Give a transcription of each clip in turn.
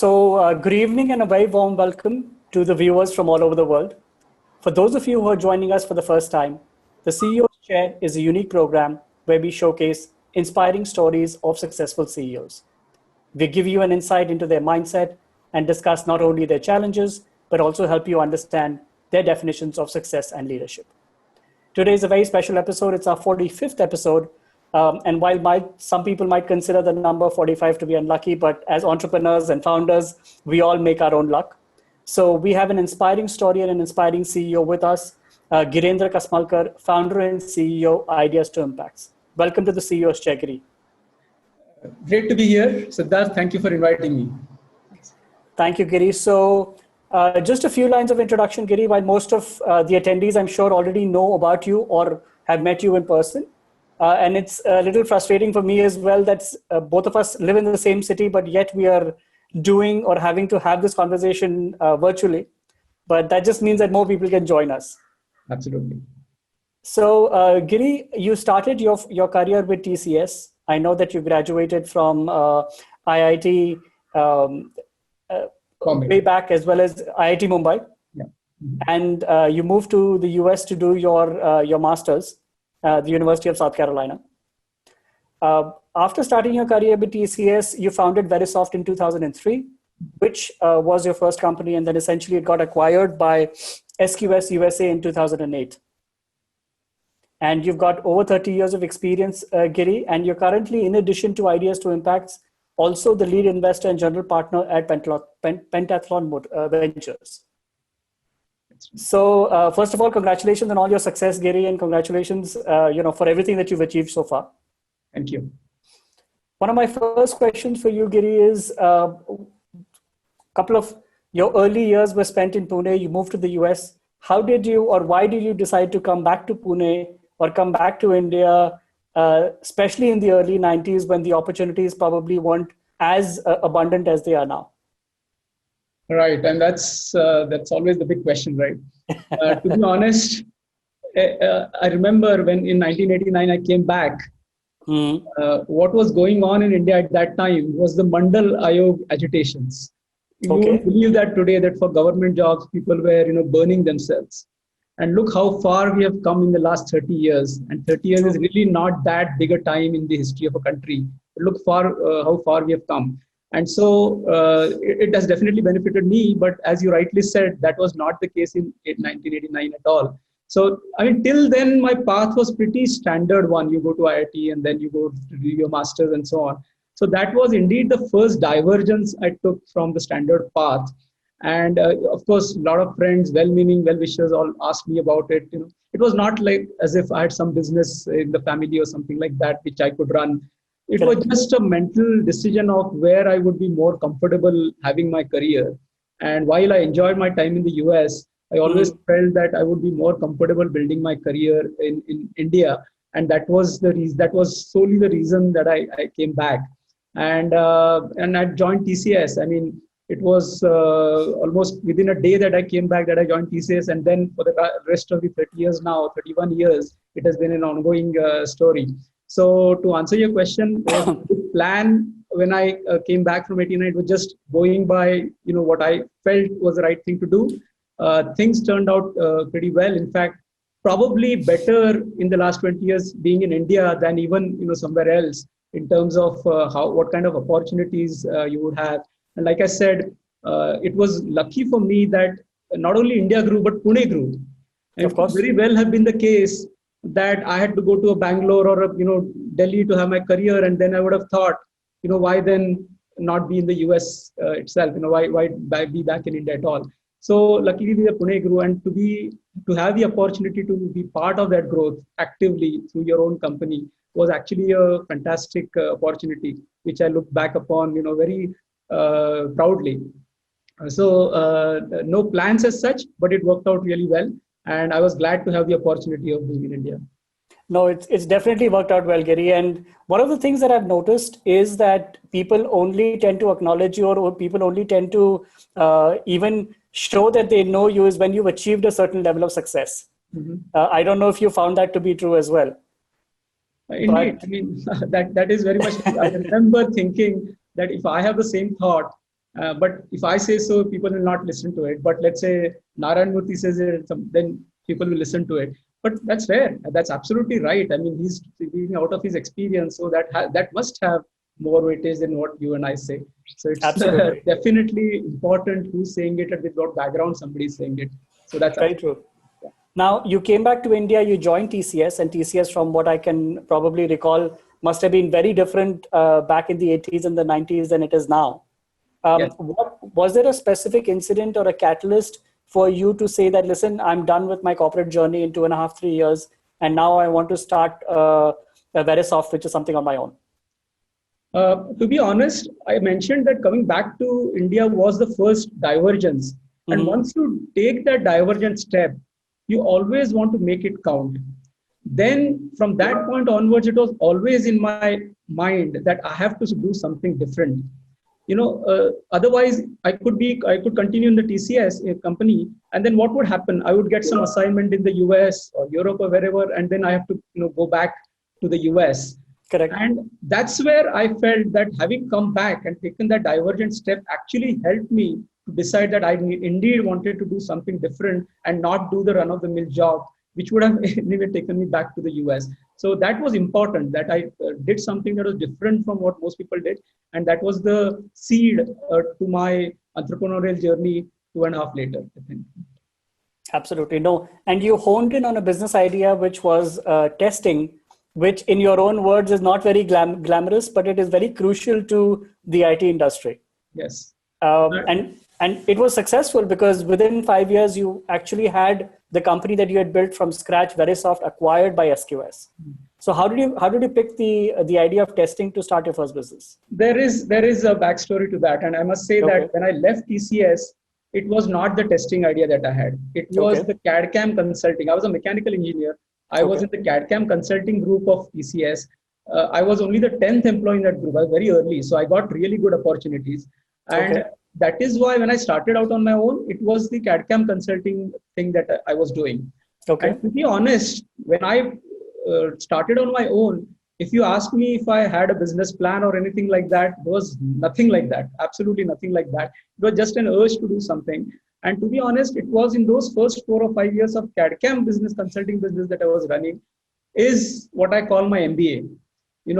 Good evening and a very warm welcome to the viewers from all over the world. For those of you who are joining us for the first time, the CEO's Chair is a unique program where we showcase inspiring stories of successful CEOs. We give you an insight into their mindset and discuss not only their challenges, but also help you understand their definitions of success and leadership. Today is a very special episode. It's our 45th episode. And while some people might consider the number 45 to be unlucky, but as entrepreneurs and founders, we all make our own luck. So we have an inspiring story and an inspiring CEO with us, Girendra Kasmalkar, founder and CEO, Ideas to Impacts. Welcome to the CEO's Chair, Giri. Great to be here. Siddharth, thank you for inviting me. Thank you, Giri. So just a few lines of introduction, Giri, while most of the attendees, I'm sure, already know about you or have met you in person. And it's a little frustrating for me as well that both of us live in the same city, but yet we are doing or having to have this conversation virtually. But that just means that more people can join us. Absolutely. So, Giri, you started your career with TCS. I know that you graduated from IIT way back, as well as IIT Mumbai. Yeah. Mm-hmm. And you moved to the US to do your master's. The University of South Carolina. After starting your career with TCS, you founded Verisoft in 2003, which was your first company, and then essentially it got acquired by SQS USA in 2008. And you've got over 30 years of experience, Giri, and you're currently, in addition to Ideas to Impacts, also the lead investor and general partner at Pentathlon Ventures. So first of all, congratulations on all your success, Giri, and congratulations, for everything that you've achieved so far. Thank you. One of my first questions for you, Giri, is a couple of your early years were spent in Pune. You moved to the US. How did you, or why did you decide to come back to Pune or come back to India, especially in the early 90s when the opportunities probably weren't as abundant as they are now? Right, and that's always the big question, right? To be honest, I remember when in 1989 I came back. What was going on in India at that time was the Mandal Ayog agitations. You won't believe that today, that for government jobs people were burning themselves. And look how far we have come in the last 30 years. And 30 years is really not that big a time in the history of a country. But look how far we have come. And so it has definitely benefited me, but as you rightly said, that was not the case in 1989 at all. So, I mean, till then, my path was pretty standard one. You go to IIT and then you go to do your master's and so on. So that was indeed the first divergence I took from the standard path. And of course, a lot of friends, well-meaning, well-wishers all asked me about it. It was not like as if I had some business in the family or something like that, which I could run. It was just a mental decision of where I would be more comfortable having my career. And while I enjoyed my time in the US, I always felt that I would be more comfortable building my career in India. And that was the reason. That was solely the reason that I came back. And I joined TCS. I mean, it was almost within a day that I came back that I joined TCS. And then for the rest of the 30 years now, 31 years, it has been an ongoing story. So to answer your question, the plan when I came back from 89, it was just going by, what I felt was the right thing to do. Things turned out pretty well. In fact, probably better in the last 20 years being in India than even, somewhere else in terms of what kind of opportunities you would have. And like I said, it was lucky for me that not only India grew, but Pune grew. And of course, it could very well have been the case that I had to go to a Bangalore or a, Delhi to have my career, and then I would have thought, why then not be in the US itself? Why be back in India at all? So luckily, the Pune grew, and to have the opportunity to be part of that growth actively through your own company was actually a fantastic opportunity, which I look back upon, very proudly. So no plans as such, but it worked out really well. And I was glad to have the opportunity of being in India. No, it's definitely worked out well, Giri. And one of the things that I've noticed is that people only tend to acknowledge you, or people only tend to even show that they know you is when you've achieved a certain level of success. I don't know if you found that to be true as well. Indeed. I mean, that is very much, I remember thinking that if I have the same thought, But if I say so, people will not listen to it. But let's say Narayan Murthy says it, then people will listen to it. But that's fair. That's absolutely right. I mean, he's speaking out of his experience, so that must have more weightage than what you and I say. So it's Absolutely. definitely important who's saying it and with what background somebody is saying it. So that's very true. Now, you came back to India, you joined TCS, and TCS, from what I can probably recall, must have been very different back in the 80s and the 90s than it is now. Yes. Was there a specific incident or a catalyst for you to say that, listen, I'm done with my corporate journey in 2.5, 3 years, and now I want to start Verisoft, which is something on my own? To be honest, I mentioned that coming back to India was the first divergence. Mm-hmm. And once you take that divergent step, you always want to make it count. Then from that point onwards, it was always in my mind that I have to do something different. Otherwise I could continue in the TCS company, and then what would happen? I would get some assignment in the US or Europe or wherever, and then I have to go back to the US. Correct. And that's where I felt that having come back and taken that divergent step actually helped me to decide that I indeed wanted to do something different and not do the run-of-the-mill job, which would have anyway taken me back to the US. So that was important, that I did something that was different from what most people did. And that was the seed to my entrepreneurial journey 2.5 later, I think. Absolutely. No. And you honed in on a business idea, which was testing, which in your own words is not very glamorous, but it is very crucial to the IT industry. Yes. And it was successful because within 5 years, you actually had the company that you had built from scratch, Verisoft, acquired by SQS. So how did you pick the idea of testing to start your first business? There is a backstory to that. And I must say that when I left TCS, it was not the testing idea that I had. It was the CAD/CAM consulting. I was a mechanical engineer. I was in the CAD/CAM consulting group of TCS. I was only the 10th employee in that group. I was very early. So I got really good opportunities. And that is why when I started out on my own, it was the CAD/CAM consulting thing that I was doing. And to be honest, when I started on my own, if you ask me if I had a business plan or anything like that, there was nothing like that. Absolutely nothing like that. It was just an urge to do something. And to be honest, it was in those first 4 or 5 years of CAD/CAM business, consulting business that I was running, is what I call my MBA.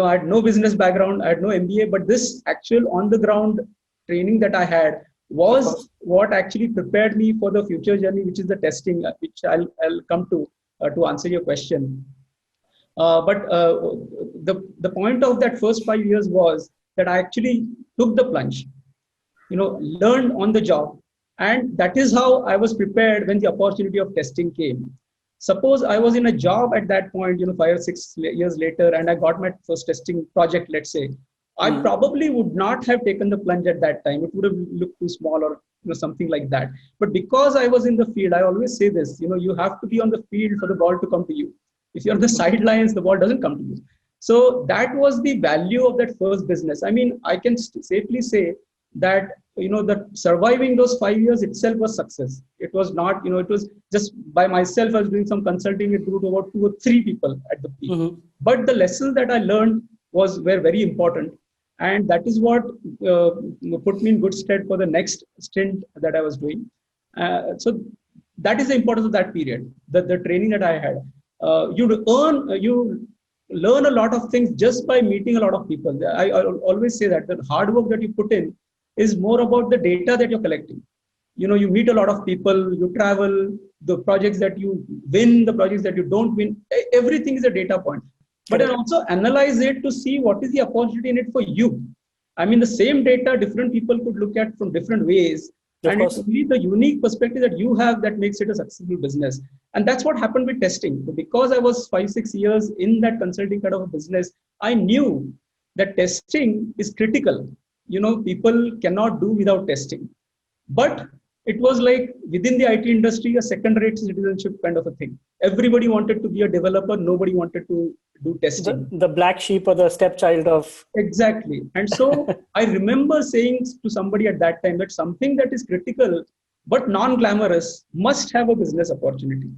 I had no business background, I had no MBA, but this actual on the ground training that I had was what actually prepared me for the future journey, which is the testing, which I'll come to answer your question. But the point of that first 5 years was that I actually took the plunge, learned on the job. And that is how I was prepared when the opportunity of testing came. Suppose I was in a job at that point, 5 or 6 years later, and I got my first testing project, let's say. I probably would not have taken the plunge at that time. It would have looked too small or something like that. But because I was in the field, I always say this, you have to be on the field for the ball to come to you. If you're on the sidelines, the ball doesn't come to you. So that was the value of that first business. I mean, I can safely say that, that surviving those 5 years itself was success. It was not, it was just by myself. I was doing some consulting. It grew to about 2 or 3 people at the peak. But the lessons that I learned were very important. And that is what put me in good stead for the next stint that I was doing. So that is the importance of that period, the training that I had. You learn a lot of things just by meeting a lot of people. I always say that the hard work that you put in is more about the data that you're collecting. You meet a lot of people, you travel, the projects that you win, the projects that you don't win, everything is a data point. But then also analyze it to see what is the opportunity in it for you. I mean, the same data, different people could look at from different ways. And it's really the unique perspective that you have that makes it a successful business. And that's what happened with testing. Because I was 5-6 years in that consulting kind of a business, I knew that testing is critical. People cannot do without testing. But it was like within the IT industry, a second-rate citizenship kind of a thing. Everybody wanted to be a developer. Nobody wanted to do testing. The black sheep or the stepchild of... Exactly. And so I remember saying to somebody at that time that something that is critical but non-glamorous must have a business opportunity.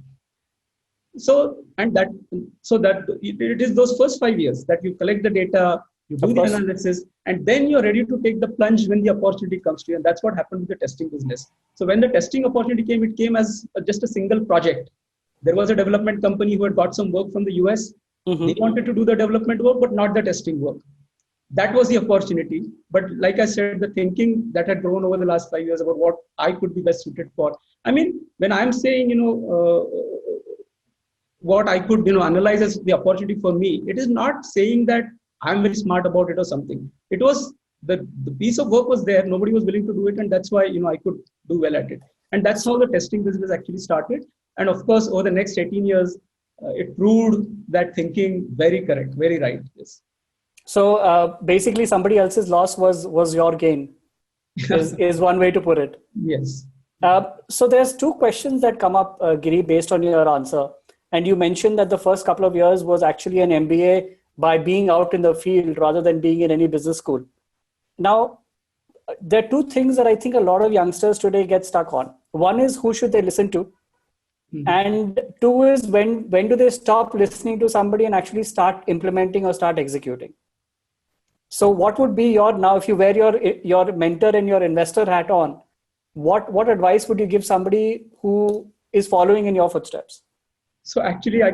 So it is those first 5 years that you collect the data, You do the analysis, and then you're ready to take the plunge when the opportunity comes to you. And that's what happened with the testing business. So when the testing opportunity came, it came as just a single project. There was a development company who had got some work from the US. They wanted to do the development work, but not the testing work. That was the opportunity. But like I said, the thinking that had grown over the last 5 years about what I could be best suited for. I mean, when I'm saying, what I could, analyze as the opportunity for me, it is not saying that I'm very smart about it or something. It was the piece of work was there. Nobody was willing to do it. And that's why, I could do well at it. And that's how the testing business actually started. And of course, over the next 18 years, it proved that thinking very correct, very right. Yes. So basically, somebody else's loss was your gain, is one way to put it. Yes. So there's two questions that come up, Giri, based on your answer. And you mentioned that the first couple of years was actually an MBA by being out in the field rather than being in any business school. Now, there are two things that I think a lot of youngsters today get stuck on. One is, who should they listen to? And two is, when do they stop listening to somebody and actually start implementing or start executing? So what would be now if you wear your mentor and your investor hat on, what advice would you give somebody who is following in your footsteps? So actually, I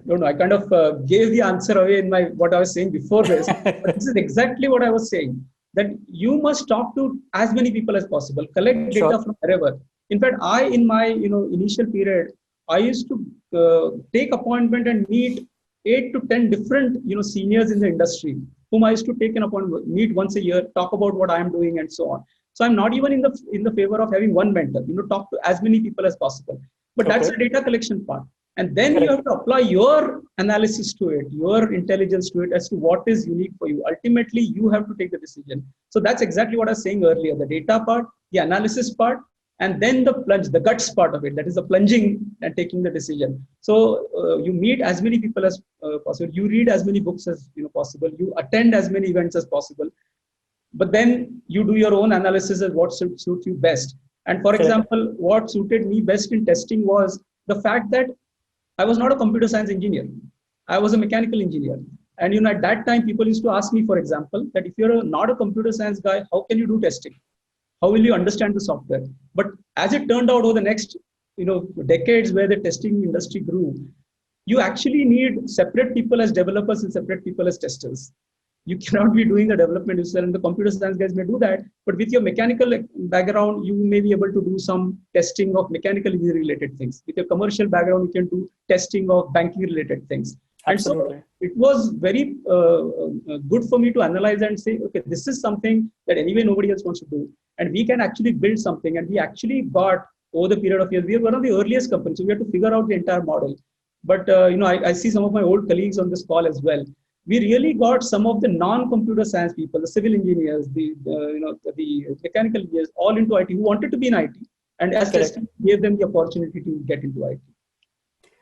don't know, I kind of gave the answer away in what I was saying before this, but this is exactly what I was saying, that you must talk to as many people as possible, collect data from wherever. In fact, in my initial period, I used to take appointment and meet 8 to 10 different seniors in the industry, whom I used to take an appointment, meet once a year, talk about what I am doing and so on. So I'm not even in the favor of having one mentor. Talk to as many people as possible. But that's the data collection part. And then you have to apply your analysis to it, your intelligence to it as to what is unique for you. Ultimately, you have to take the decision. So that's exactly what I was saying earlier, the data part, the analysis part, and then the plunge, the guts part of it, that is the plunging and taking the decision. So you meet as many people as possible. You read as many books as possible. You attend as many events as possible. But then you do your own analysis of what suits you best. And for example, what suited me best in testing was the fact that I was not a computer science engineer. I was a mechanical engineer. And at that time, people used to ask me, for example, that if you're not a computer science guy, how can you do testing? How will you understand the software? But as it turned out over the next decades where the testing industry grew, you actually need separate people as developers and separate people as testers. You cannot be doing the development yourself, and the computer science guys may do that. But with your mechanical background, you may be able to do some testing of mechanical engineering related things. With your commercial background, you can do testing of banking related things. Absolutely. And so it was very good for me to analyze and say, okay, this is something that anyway nobody else wants to do. And we can actually build something. And we actually got, over the period of years, we are one of the earliest companies. So we had to figure out the entire model. But, I see some of my old colleagues on this call as well. We really got some of the non-computer science people, the civil engineers, the mechanical engineers, all into IT, who wanted to be in IT. And as testing gave them the opportunity to get into IT.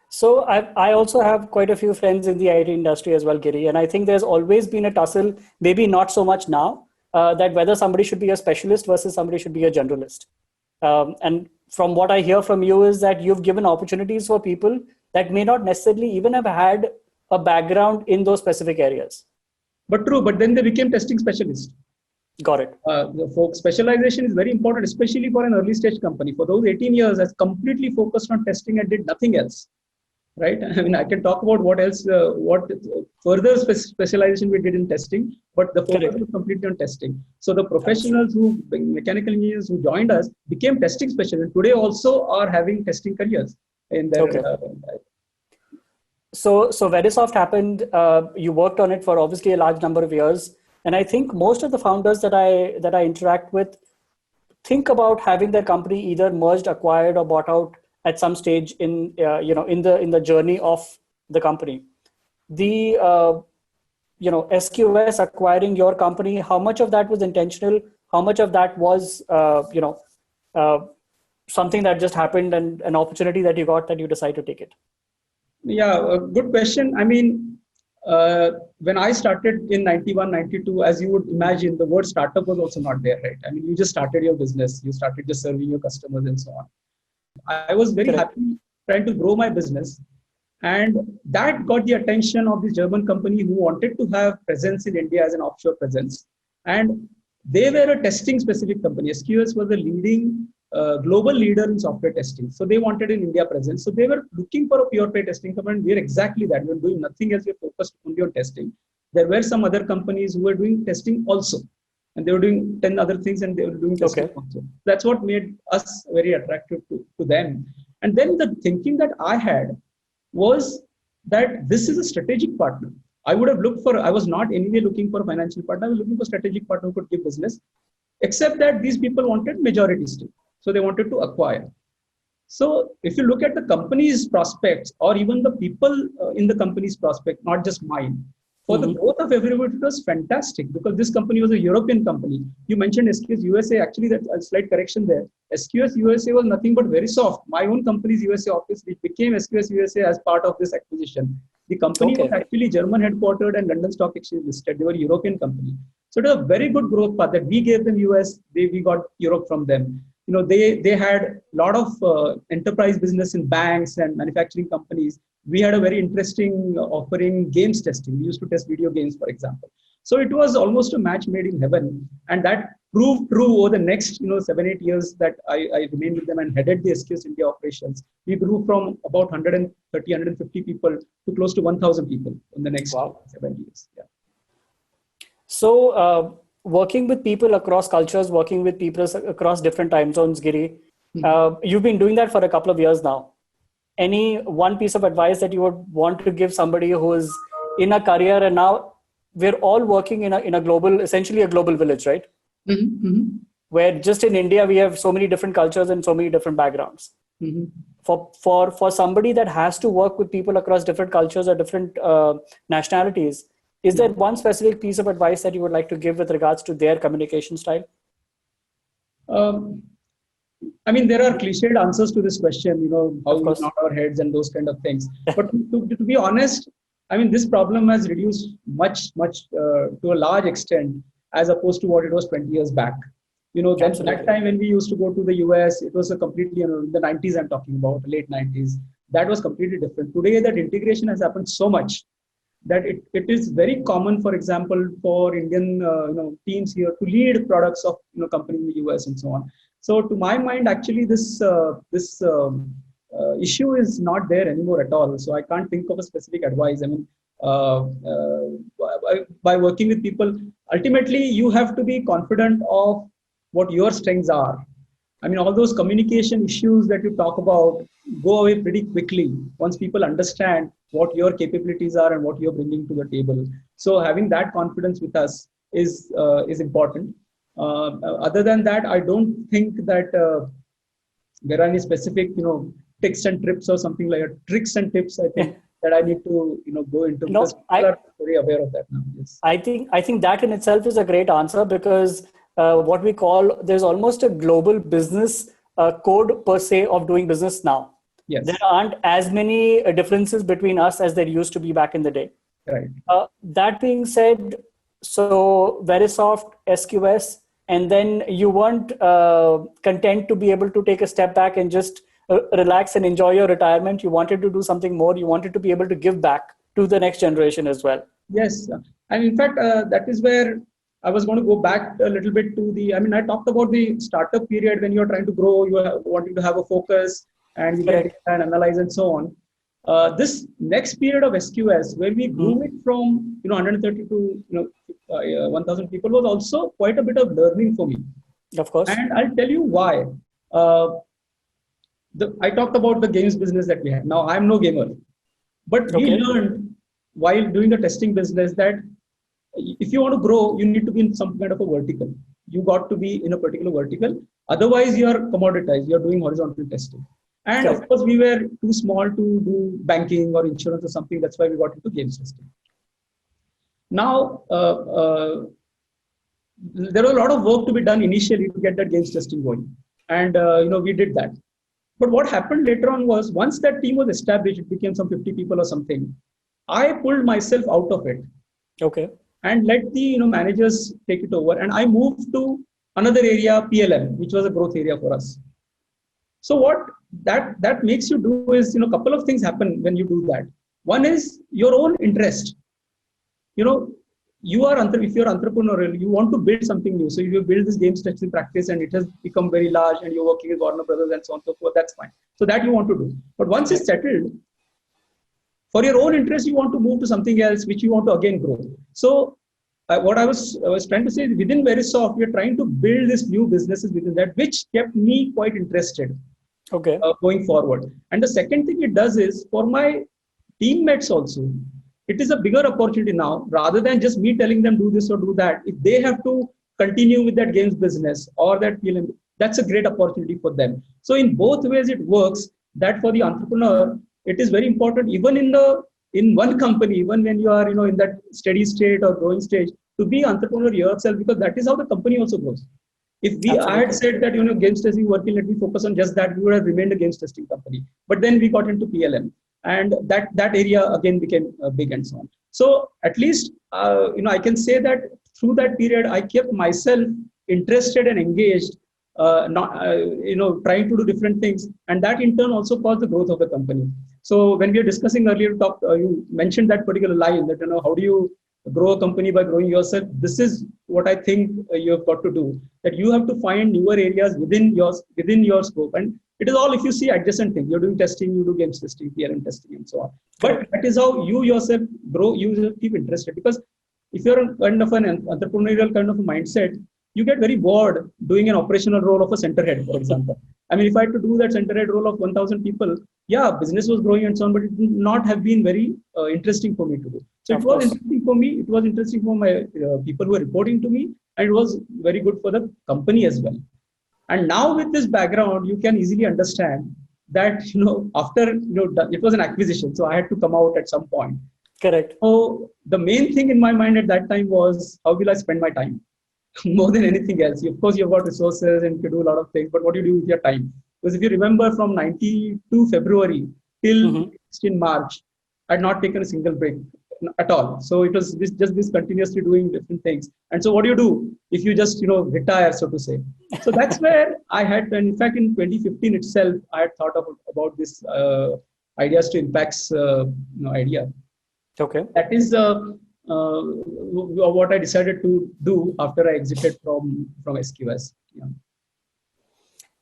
So I also have quite a few friends in the IT industry as well, Giri. And I think there's always been a tussle, maybe not so much now, that whether somebody should be a specialist versus somebody should be a generalist. And from what I hear from you is that you've given opportunities for people that may not necessarily even have had a background in those specific areas. But true, but then they became testing specialists. Got it. The specialization is very important, especially for an early stage company. For those 18 years, I completely focused on testing and did nothing else. Right? I mean, I can talk about what else, what further specialization we did in testing, but the focus was completely on testing. So the professionals mechanical engineers who joined us became testing specialists. Today also are having testing careers in their So Verisoft happened, you worked on it for obviously a large number of years. And I think most of the founders that I interact with think about having their company either merged, acquired, or bought out at some stage in the journey of the company. The SQS acquiring your company, how much of that was intentional? How much of that was something that just happened and an opportunity that you got that you decided to take it? Yeah, good question. I mean, when I started in 91, 92, as you would imagine, the word startup was also not there, right? I mean, you just started your business, you started just serving your customers and so on. I was very happy trying to grow my business. And that got the attention of the German company who wanted to have presence in India as an offshore presence. And they were a testing specific company. SQS was the leading global leader in software testing. So they wanted an India presence. So they were looking for a pure play testing company. And we are exactly that. We are doing nothing as we are focused only on testing. There were some other companies who were doing testing also. And they were doing 10 other things and they were doing testing also. That's what made us very attractive to them. And then the thinking that I had was that this is a strategic partner. I would have looked for, I was not anyway looking for a financial partner. I was looking for a strategic partner who could give business, except that these people wanted majority stake. So they wanted to acquire. So if you look at the company's prospects or even the people in the company's prospect, not just mine, for the growth of everybody, it was fantastic because this company was a European company. You mentioned SQS USA. Actually, that's a slight correction there. SQS USA was nothing but very soft. My own company's USA office, which became SQS USA as part of this acquisition. The company was actually German headquartered and London Stock Exchange listed. They were a European company. So it was a very good growth path that we gave them US, we got Europe from them. You know, they had a lot of enterprise business in banks and manufacturing companies. We had a very interesting offering games testing. We used to test video games, for example. So it was almost a match made in heaven. And that proved true over the next 7-8 years that I remained with them and headed the SQS India operations. We grew from about 130, 150 people to close to 1,000 people in the next 7 years. Yeah. So working with people across cultures, working with people across different time zones, Giri, you've been doing that for a couple of years now. Any one piece of advice that you would want to give somebody who's in a career, and now we're all working in a global, essentially a global village, right? Where just in India, we have so many different cultures and so many different backgrounds. For somebody that has to work with people across different cultures or different nationalities, is there one specific piece of advice that you would like to give with regards to their communication style? I mean, there are cliched answers to this question, how we nod our heads and those kind of things. But to be honest, I mean, this problem has reduced much to a large extent as opposed to what it was 20 years back. That time when we used to go to the US, it was a completely, in the 90s I'm talking about, late 90s, that was completely different. Today, that integration has happened so much that it is very common, for example, for Indian teams here to lead products of companies in the US and so on. So to my mind, actually, this issue is not there anymore at all. So I can't think of a specific advice. I mean, by working with people, ultimately, you have to be confident of what your strengths are. I mean, all those communication issues that you talk about go away pretty quickly once people understand what your capabilities are and what you're bringing to the table. So having that confidence with us is important. Other than that, I don't think that there are any specific, tricks and tips or something like that. Tricks and tips, I think, that I need to, go into because people are very aware of that now. Yes. I think that in itself is a great answer because what we call, there's almost a global business code per se of doing business now. Yes. There aren't as many differences between us as there used to be back in the day. Right. That being said, so Verisoft, SQS, and then you weren't content to be able to take a step back and just relax and enjoy your retirement. You wanted to do something more. You wanted to be able to give back to the next generation as well. Yes. And in fact, that is where I was going to go back a little bit to I talked about the startup period when you're trying to grow, you are wanting to have a focus and you get and analyze and so on. This next period of SQS, where we grew it from 130 to 1,000 people, was also quite a bit of learning for me. Of course. And I'll tell you why. I talked about the games business that we had. Now, I'm no gamer. But we learned while doing the testing business that if you want to grow, you need to be in some kind of a vertical. You got to be in a particular vertical. Otherwise, you are commoditized. You are doing horizontal testing. And of course, we were too small to do banking or insurance or something. That's why we got into games testing. Now, there was a lot of work to be done initially to get that games testing going. And, we did that. But what happened later on was once that team was established, it became some 50 people or something. I pulled myself out of it. Okay. And let the managers take it over. And I moved to another area, PLM, which was a growth area for us. So what that makes you do is, a couple of things happen when you do that. One is your own interest. You know, if you're entrepreneurial, you want to build something new. So if you build this games testing practice and it has become very large and you're working with Warner Brothers and so on and so forth, that's fine. So that you want to do. But once it's settled, for your own interest, you want to move to something else, which you want to again grow. So what I was trying to say is within Verisoft, we are trying to build these new businesses within that, which kept me quite interested. Okay. Going forward. And the second thing it does is for my teammates also, it is a bigger opportunity now rather than just me telling them do this or do that. If they have to continue with that games business or that PLM, that's a great opportunity for them. So in both ways it works that for the entrepreneur, it is very important even in one company, even when you are in that steady state or growing stage, to be entrepreneur yourself, because that is how the company also grows. If I had said that games testing working, let me focus on just that, we would have remained a games testing company. But then we got into PLM, and that area again became big and so on. So at least I can say that through that period, I kept myself interested and engaged, trying to do different things, and that in turn also caused the growth of the company. So when we were discussing earlier, you mentioned that particular line that how do you grow a company by growing yourself. This is what I think you have got to do, that you have to find newer areas within your scope. And it is all, if you see adjacent things, you're doing testing, you do games testing, PLM testing and so on. But that is how you yourself grow, you keep interested. Because if you're kind of an entrepreneurial kind of a mindset, you get very bored doing an operational role of a center head, for example. I mean, if I had to do that center head role of 1,000 people, yeah, business was growing and so on, but it would not have been very interesting for me to do. So it was interesting for me. It was interesting for my people who were reporting to me, and it was very good for the company as well. And now with this background, you can easily understand that after it was an acquisition, so I had to come out at some point. Correct. So the main thing in my mind at that time was, how will I spend my time? More than anything else. Of course, you've got resources and you can do a lot of things, but what do you do with your time? Because if you remember from 92 February till 16 March, I had not taken a single break at all. So it was just this continuously doing different things. And so what do you do if you just, retire, so to say? So that's where I had, and in fact, in 2015 itself, I had thought about this ideas to impacts idea. Okay. That is what I decided to do after I exited from SQS. Yeah.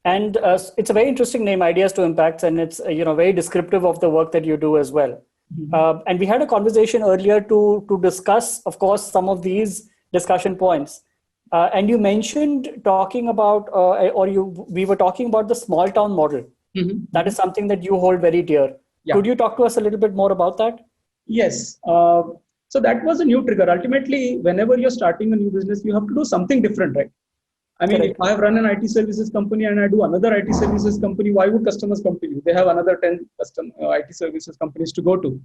And it's a very interesting name, Ideas to Impacts, and it's very descriptive of the work that you do as well. Mm-hmm. And we had a conversation earlier to discuss, of course, some of these discussion points. And you mentioned talking about, we were talking about the small town model. Mm-hmm. That is something that you hold very dear. Yeah. Could you talk to us a little bit more about that? Yes. So that was a new trigger. Ultimately, whenever you're starting a new business, you have to do something different, right? I mean, if I run an IT services company and I do another IT services company, why would customers come to you? They have another 10 IT services companies to go to.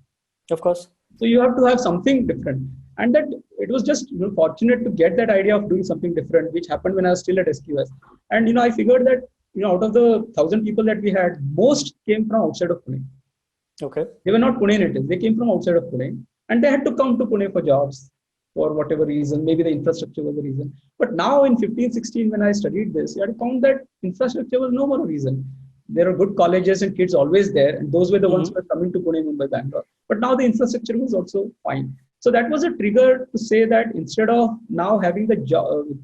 Of course. So you have to have something different. And that it was just fortunate to get that idea of doing something different, which happened when I was still at SQS. And I figured that out of the 1,000 people that we had, most came from outside of Pune. Okay. They were not Pune natives. They came from outside of Pune. And they had to come to Pune for jobs for whatever reason. Maybe the infrastructure was the reason. But now in 15, 16, when I studied this, I found that infrastructure was no more a reason. There are good colleges and kids always there. And those were the ones who were coming to Pune, Mumbai, Bangalore. But now the infrastructure was also fine. So that was a trigger to say that instead of now having the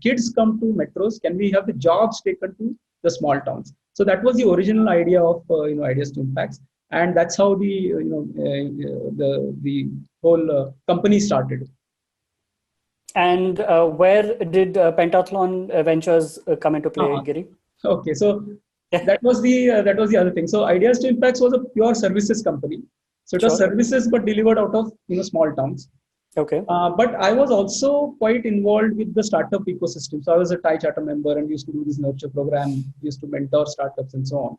kids come to metros, can we have the jobs taken to the small towns? So that was the original idea of Ideas to Impacts. And that's how the whole company started. And where did Pentathlon Ventures come into play, Giri? Okay, so that was the other thing. So Ideas to Impacts was a pure services company. So it was services, but delivered out of small towns. Okay. But I was also quite involved with the startup ecosystem. So I was a TiE Charter member and we used to do this nurture program, we used to mentor startups and so on.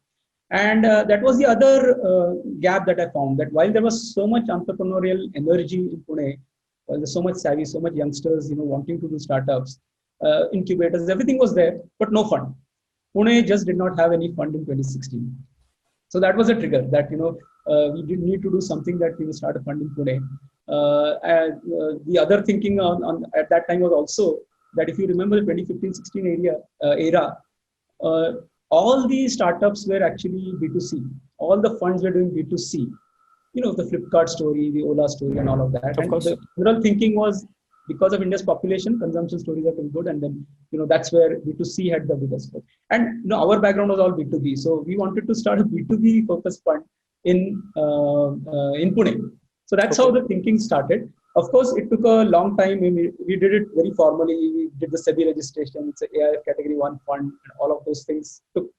And that was the other gap that I found, that while there was so much entrepreneurial energy in Pune, while there's so much savvy, so much youngsters, wanting to do startups, incubators, everything was there, but no fund. Pune just did not have any fund in 2016. So that was a trigger that, we did need to do something that we will start a fund in Pune. The other thinking on at that time was also that if you remember the 2015-16 era, all the startups were actually B2C. All the funds were doing B2C. the Flipkart story, the Ola story, and all of that. Of course. The general thinking was, because of India's population, consumption stories are pretty good, and then that's where B2C had the biggest growth. And our background was all B2B, so we wanted to start a B2B focused fund in Pune. So that's how the thinking started. Of course, it took a long time. We did it very formally. We did the SEBI registration. It's an AIF Category 1 fund, and all of those things took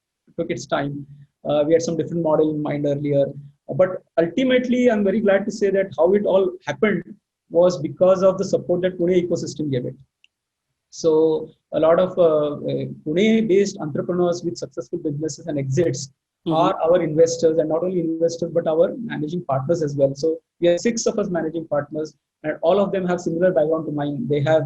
its time. We had some different model in mind earlier. But ultimately, I'm very glad to say that how it all happened was because of the support that Pune ecosystem gave it. So a lot of Pune-based entrepreneurs with successful businesses and exits are our investors, and not only investors, but our managing partners as well. So we have 6 of us managing partners, and all of them have similar background to mine. They have,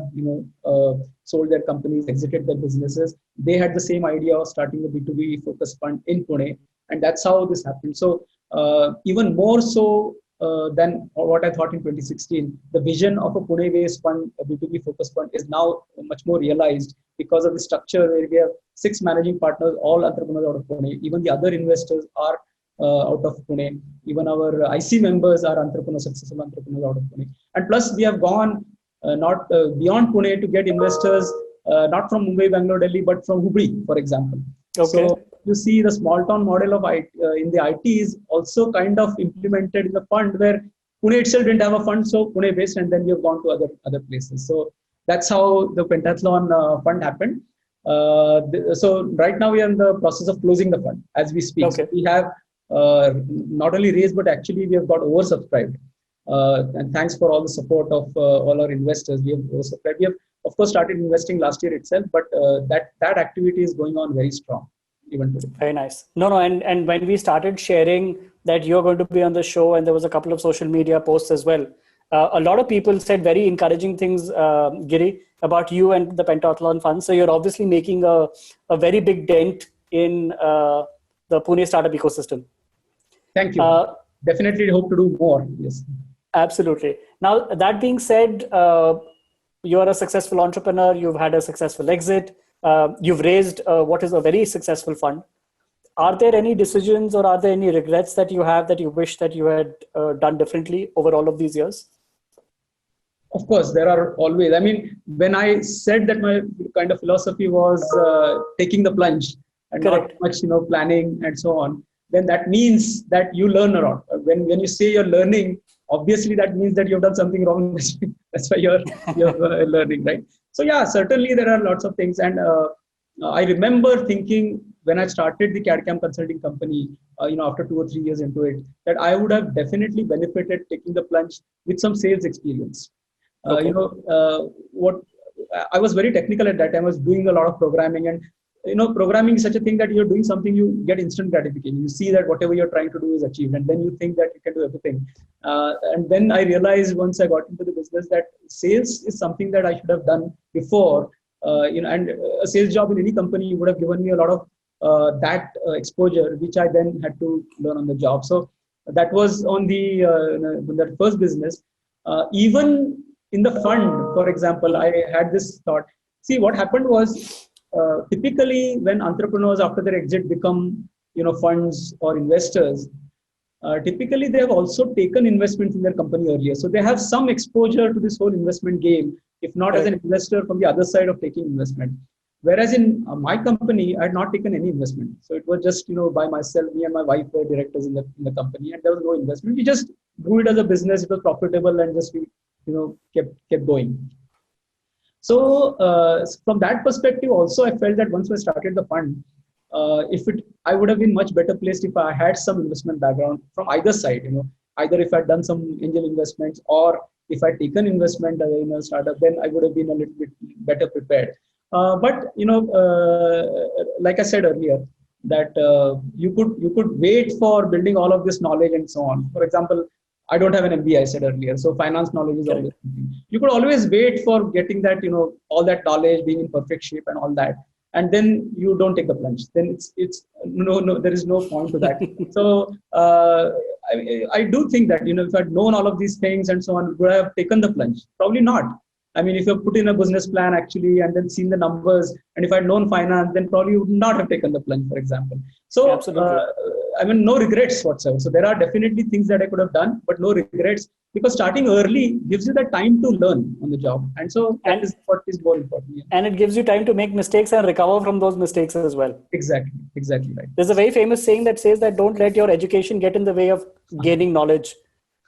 sold their companies, exited their businesses. They had the same idea of starting a B2B focused fund in Pune, and that's how this happened. So even more so than what I thought in 2016, the vision of a Pune-based fund, a B2B focused fund, is now much more realized because of the structure where we have 6 managing partners, all entrepreneurs out of Pune. Even the other investors are out of Pune. Even our IC members are successful entrepreneurs out of Pune. And plus, we have gone not beyond Pune to get investors, not from Mumbai, Bangalore, Delhi, but from Hubli, for example. Okay. So you see the small town model of in the IT is also kind of implemented in the fund, where Pune itself didn't have a fund, so Pune based, and then we have gone to other places. So that's how the Pentathlon fund happened. So right now we are in the process of closing the fund as we speak. Okay. So we have not only raised, but actually we have got oversubscribed. And thanks for all the support of all our investors. We have oversubscribed. We have, of course, started investing last year itself, but that activity is going on very strong even today. Very nice. No, and when we started sharing that you're going to be on the show, and there was a couple of social media posts as well, a lot of people said very encouraging things, Giri, about you and the Pentathlon Fund. So you're obviously making a very big dent in the Pune startup ecosystem. Thank you. Definitely hope to do more. Yes. Absolutely. Now, that being said, you're a successful entrepreneur. You've had a successful exit. You've raised what is a very successful fund. Are there any decisions or are there any regrets that you have that you wish that you had done differently over all of these years? Of course, there are always. I mean, when I said that my kind of philosophy was taking the plunge and Correct. not much, planning and so on, then that means that you learn a lot. When you say you're learning, obviously that means that you've done something wrong. That's why you're learning, right? So yeah, certainly there are lots of things. And I remember thinking when I started the CAD/CAM consulting company, after 2 or 3 years into it, that I would have definitely benefited taking the plunge with some sales experience. Okay. What I was very technical at that time. I was doing a lot of programming, and programming is such a thing that you're doing something, you get instant gratification. You see that whatever you're trying to do is achieved, and then you think that you can do everything. And then I realized once I got into the business that sales is something that I should have done before. And a sales job in any company would have given me a lot of that exposure, which I then had to learn on the job. So that was on that first business. Even in the fund, for example, I had this thought. See, what happened was, typically when entrepreneurs after their exit become funds or investors, typically they have also taken investments in their company earlier, so they have some exposure to this whole investment game, if not as an investor from the other side of taking investment. Whereas in my company, I had not taken any investment, so it was just by myself. Me and my wife were directors in the company, and there was no investment. We just grew it as a business. It was profitable, and just we kept going. So from that perspective, also I felt that once I started the fund, I would have been much better placed if I had some investment background from either side. Either if I'd done some angel investments, or if I'd taken investment in a startup, then I would have been a little bit better prepared. But like I said earlier, that you could wait for building all of this knowledge and so on. For example, I don't have an MBA, I said earlier, so finance knowledge is always something. You could always wait for getting that, all that knowledge, being in perfect shape and all that, and then you don't take the plunge. Then it's no, there is no point to that. So I do think that if I'd known all of these things and so on, would I have taken the plunge? Probably not. I mean, if you put in a business plan actually and then seen the numbers, and if I'd known finance, then probably would not have taken the plunge, for example. So I mean, no regrets whatsoever. So there are definitely things that I could have done, but no regrets, because starting early gives you the time to learn on the job. And so that is what is more important. Yeah. And it gives you time to make mistakes and recover from those mistakes as well. Exactly right. There's a very famous saying that says that don't let your education get in the way of gaining knowledge.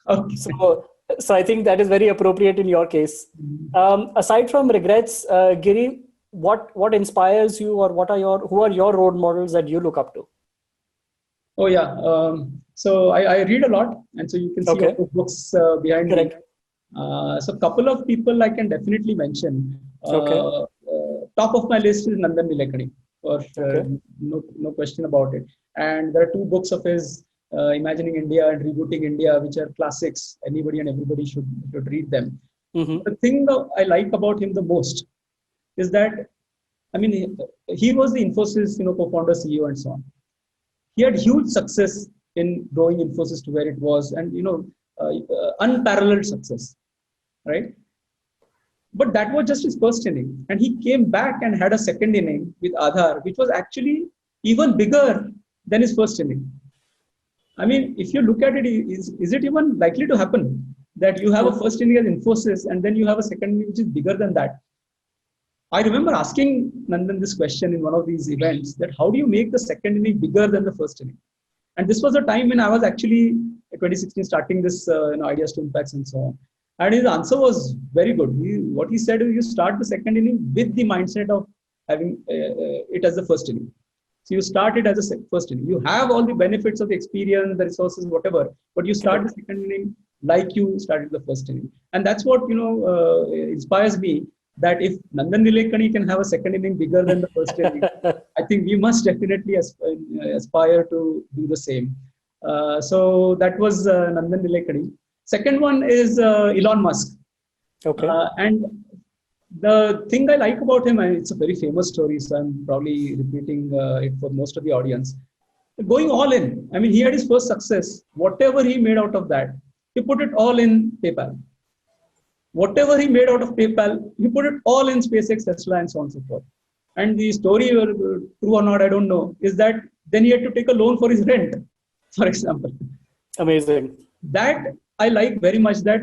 Okay. So I think that is very appropriate in your case. Aside from regrets, Giri, what inspires you, or who are your role models that you look up to? Oh yeah. So I read a lot, and so you can see all the books behind me. So a couple of people I can definitely mention. Top of my list is Nandan Nilekani, no question about it. And there are 2 books of his, Imagining India and Rebooting India, which are classics. Anybody and everybody should read them. The thing that I like about him the most is that, I mean, he was the Infosys, co-founder, CEO, and so on. He had huge success in growing Infosys to where it was, and unparalleled success, right? But that was just his first inning, and he came back and had a second inning with Aadhaar, which was actually even bigger than his first inning. I mean, if you look at it, is it even likely to happen that you have a first inning as Infosys and then you have a second inning which is bigger than that? I remember asking Nandan this question in one of these events, that how do you make the second inning bigger than the first inning? And this was a time when I was actually 2016 starting this Ideas to Impacts and so on. And his answer was very good. What he said is, you start the second inning with the mindset of having it as the first inning. So you start it as a first inning. You have all the benefits of the experience, the resources, whatever, but you start the second inning like you started the first inning. And that's what inspires me, that if Nandan Nilekani can have a second inning bigger than the first inning, I think we must definitely aspire to do the same. So that was Nandan Nilekani. Second one is Elon Musk. And the thing I like about him, and it's a very famous story, so I'm probably repeating it for most of the audience, going all in. I mean, he had his first success. Whatever he made out of that, he put it all in PayPal. Whatever he made out of PayPal, he put it all in SpaceX, Tesla, and so on and so forth. And the story, true or not, I don't know, is that then he had to take a loan for his rent, for example. Amazing. That I like very much. That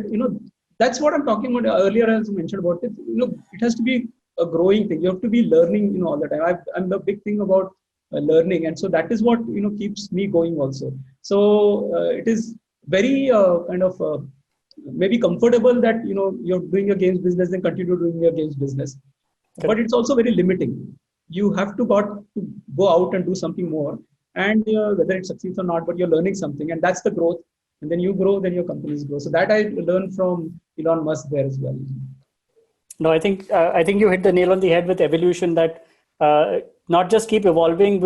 that's what I'm talking about earlier, as you mentioned about it. It has to be a growing thing. You have to be learning, all the time. I'm the big thing about learning, and so that is what keeps me going also. So it is very maybe comfortable that you're doing your games business and continue doing your games business, but it's also very limiting. You have to go out and do something more, and whether it succeeds or not, but you're learning something, and that's the growth. And then you grow, then your companies grow. So that I learned from Elon Musk there as well. No, I think you hit the nail on the head with evolution. That not just keep evolving,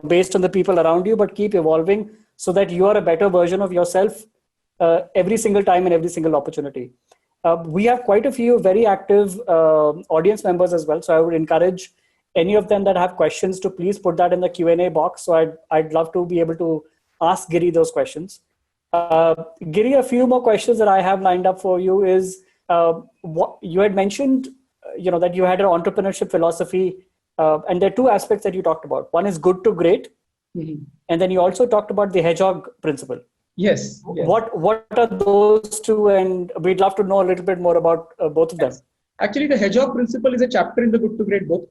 based on the people around you, but keep evolving so that you are a better version of yourself every single time and every single opportunity. We have quite a few very active audience members as well. So I would encourage any of them that have questions to please put that in the Q&A box. So I'd love to be able to ask Giri those questions. Giri, a few more questions that I have lined up for you is, what you had mentioned, that you had an entrepreneurship philosophy, and there are 2 aspects that you talked about. One is good to great, and then you also talked about the hedgehog principle. Yes. What are those 2? And we'd love to know a little bit more about both of them. Actually, the hedgehog principle is a chapter in the Good to Great book.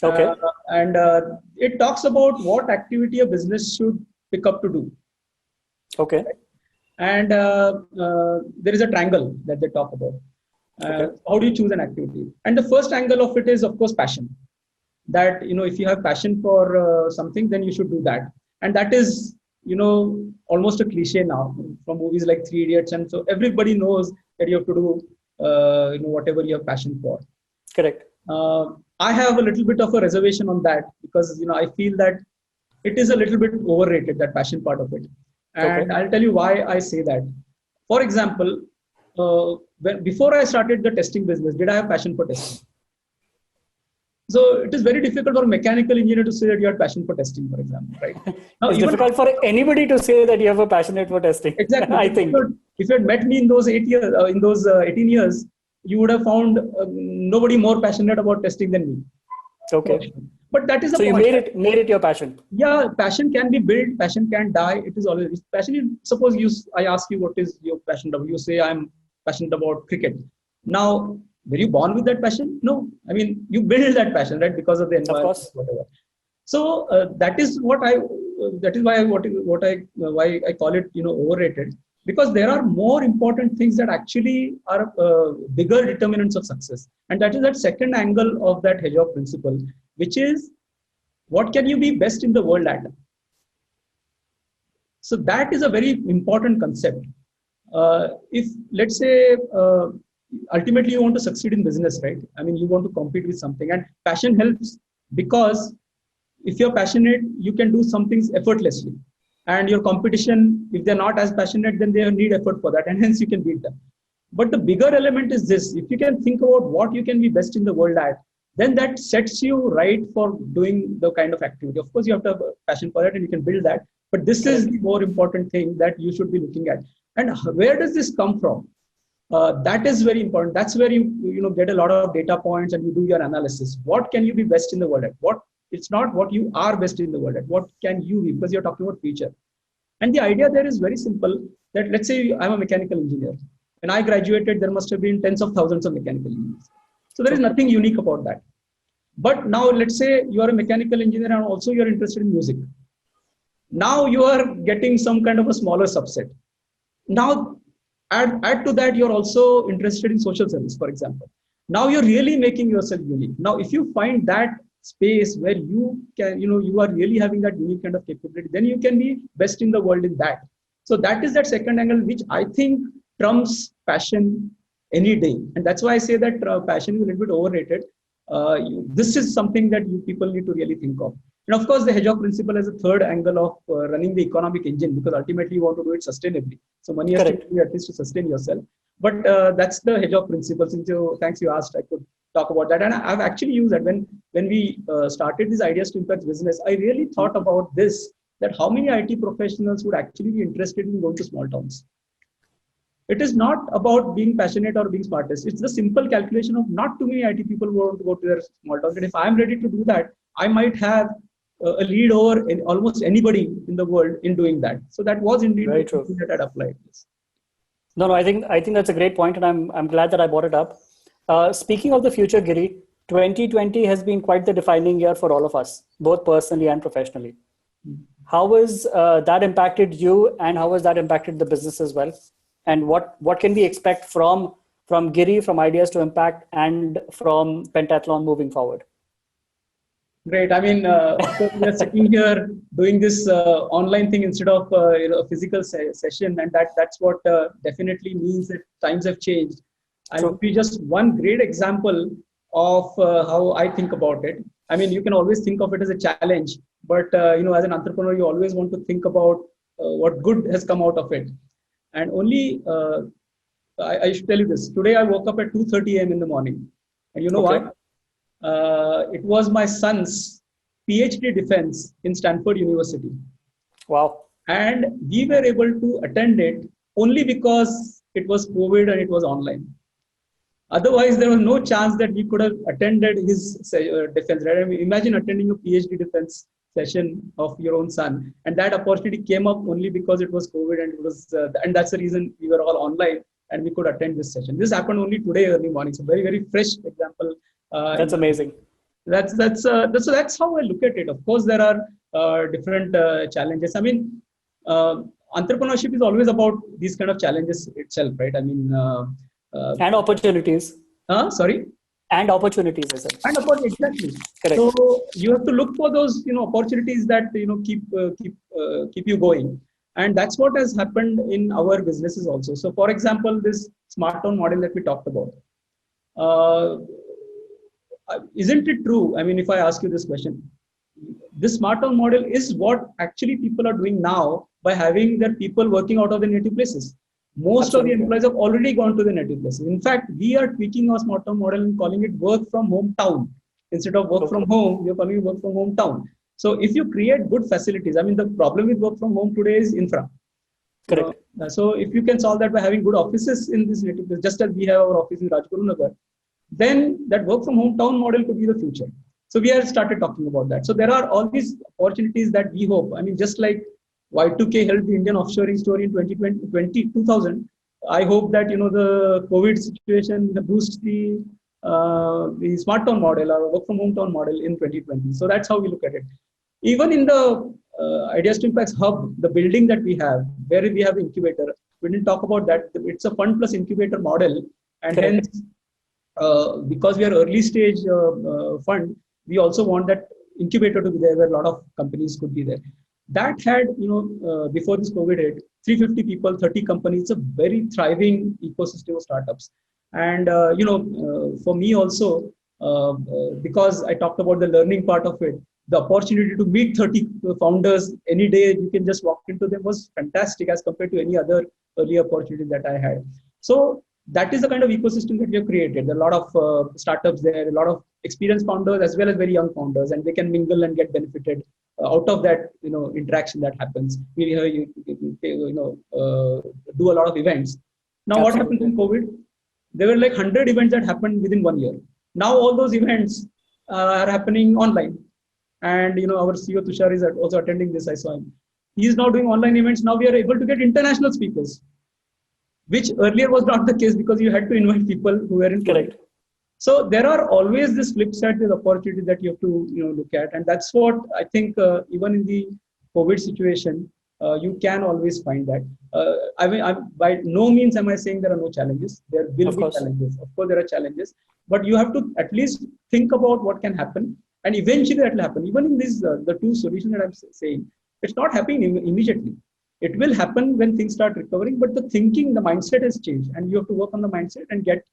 And it talks about what activity a business should pick up to do. And there is a triangle that they talk about. How do you choose an activity? And the first angle of it is, of course, passion. That, if you have passion for something, then you should do that. And that is, almost a cliche now from movies like Three Idiots. And so everybody knows that you have to do, whatever you have passion for. Correct. I have a little bit of a reservation on that because, I feel that it is a little bit overrated, that passion part of it. And I'll tell you why I say that. For example, before I started the testing business, did I have passion for testing? So it is very difficult for a mechanical engineer to say that you have passion for testing, for example, right? Now, it's difficult for anybody to say that you have a passion for testing. Exactly. I think if you had met me in those 8 years, in those 18 years, you would have found nobody more passionate about testing than me. But that is the So you point. made it your passion. Yeah, passion can be built, passion can die. It is always passion. Suppose I ask you what is your passion about. You say I'm passionate about cricket. Now, were you born with that passion? No. I mean, you build that passion, right? Because of the Of environment, course. whatever. So that is what I. That is why why I call it overrated, because there are more important things that actually are bigger determinants of success, and that is that second angle of that Hedgehog principle, which is what can you be best in the world at. So that is a very important concept. If let's say ultimately you want to succeed in business, right? I mean, you want to compete with something, and passion helps, because if you're passionate, you can do some things effortlessly, and your competition, if they're not as passionate, then they need effort for that, and hence you can beat them. But the bigger element is this: if you can think about what you can be best in the world at, then that sets you right for doing the kind of activity. Of course, you have to have a passion for it, and you can build that. But this is the more important thing that you should be looking at. And where does this come from? That is very important. That's where you get a lot of data points and you do your analysis. What can you be best in the world at? What It's not what you are best in the world at. What can you be? Because you're talking about future. And the idea there is very simple. That let's say I'm a mechanical engineer. When I graduated, there must have been tens of thousands of mechanical engineers. So there is nothing unique about that. But now let's say you are a mechanical engineer and also you're interested in music. Now you are getting some kind of a smaller subset. Now add to that, you're also interested in social service, for example. Now you're really making yourself unique. Now, if you find that space where you can, you are really having that unique kind of capability, then you can be best in the world in that. So that is that second angle, which I think trumps passion any day. And that's why I say that passion is a little bit overrated. This is something that you people need to really think of. And of course, the Hedgehog principle has a third angle of running the economic engine, because ultimately you want to do it sustainably. So money has to be at least to sustain yourself. But that's the Hedgehog principle. Thanks you asked, I could talk about that. And I've actually used that when we started these ideas to impact business. I really thought about this, that how many IT professionals would actually be interested in going to small towns. It is not about being passionate or being smartest. It's the simple calculation of not too many IT people who want to go to their small towns. And if I'm ready to do that, I might have a lead over almost anybody in the world in doing that. So that was indeed very true that I'd applied this. No, I think that's a great point, and I'm glad that I brought it up. Speaking of the future, Giri, 2020 has been quite the defining year for all of us, both personally and professionally. How has that impacted you, and how has that impacted the business as well? And what can we expect from Giri, from Ideas to Impact, and from Pentathlon moving forward? Great. I mean, of course, we are sitting here doing this online thing instead of a physical session, and that's what definitely means that times have changed. And it'll be just one great example of how I think about it. I mean, you can always think of it as a challenge, but as an entrepreneur, you always want to think about what good has come out of it. And only I should tell you this. Today, I woke up at 2:30 a.m. in the morning, and you know what? It was my son's PhD defense in Stanford University. Wow. And we were able to attend it only because it was COVID and it was online. Otherwise, there was no chance that we could have attended his defense. Right? I mean, imagine attending a PhD defense session of your own son, and that opportunity came up only because it was COVID, and it was, and that's the reason we were all online and we could attend this session. This happened only today early morning, so very, very fresh example. That's amazing. That's how I look at it. Of course, there are different challenges. I mean, entrepreneurship is always about these kind of challenges itself, right? I mean, and opportunities. Sorry. And opportunities, is it? And opportunities, exactly. Correct. So you have to look for those, opportunities that keep you going. And that's what has happened in our businesses also. So, for example, this smart town model that we talked about. Isn't it true? I mean, if I ask you this question, this smart town model is what actually people are doing now by having their people working out of their native places. Most Absolutely. Of the employees have already gone to the native places. In fact, we are tweaking our smart town model and calling it work from hometown. Instead of work from home, we are calling it work from hometown. So if you create good facilities, I mean, the problem with work from home today is infra. Correct. So if you can solve that by having good offices in this native place, just as we have our office in Rajguru Nagar, then that work from hometown model could be the future. So we have started talking about that. So there are all these opportunities that we hope. I mean, just like Y2K helped the Indian offshoring story in 2000. I hope that the COVID situation boosts the smart town model or work from home town model in 2020. So that's how we look at it. Even in the Ideas to Impacts Hub, the building that we have, where we have the incubator, we didn't talk about that. It's a fund plus incubator model, and hence, because we are early stage fund, we also want that incubator to be there where a lot of companies could be there. That had, before this COVID hit, 350 people, 30 companies. It's a very thriving ecosystem of startups. And, for me also, because I talked about the learning part of it, the opportunity to meet 30 founders any day, you can just walk into them, was fantastic as compared to any other early opportunity that I had. So that is the kind of ecosystem that we have created. There are a lot of startups there, a lot of experienced founders as well as very young founders, and they can mingle and get benefited out of that, interaction that happens. We do a lot of events. Now, Absolutely. What happened in COVID? There were like 100 events that happened within 1 year. Now all those events are happening online. And our CEO Tushar is also attending this. I saw him. He is now doing online events. Now we are able to get international speakers, which earlier was not the case because you had to invite people who were in Correct. So there are always this flip side, this opportunity that you have to look at, and that's what I think. Even in the COVID situation, you can always find that. I mean, by no means am I saying there are no challenges. There will be challenges. Of course, there are challenges, but you have to at least think about what can happen, and eventually that will happen. Even in this, the two solutions that I'm saying, it's not happening immediately. It will happen when things start recovering, but the thinking, the mindset has changed, and you have to work on the mindset and get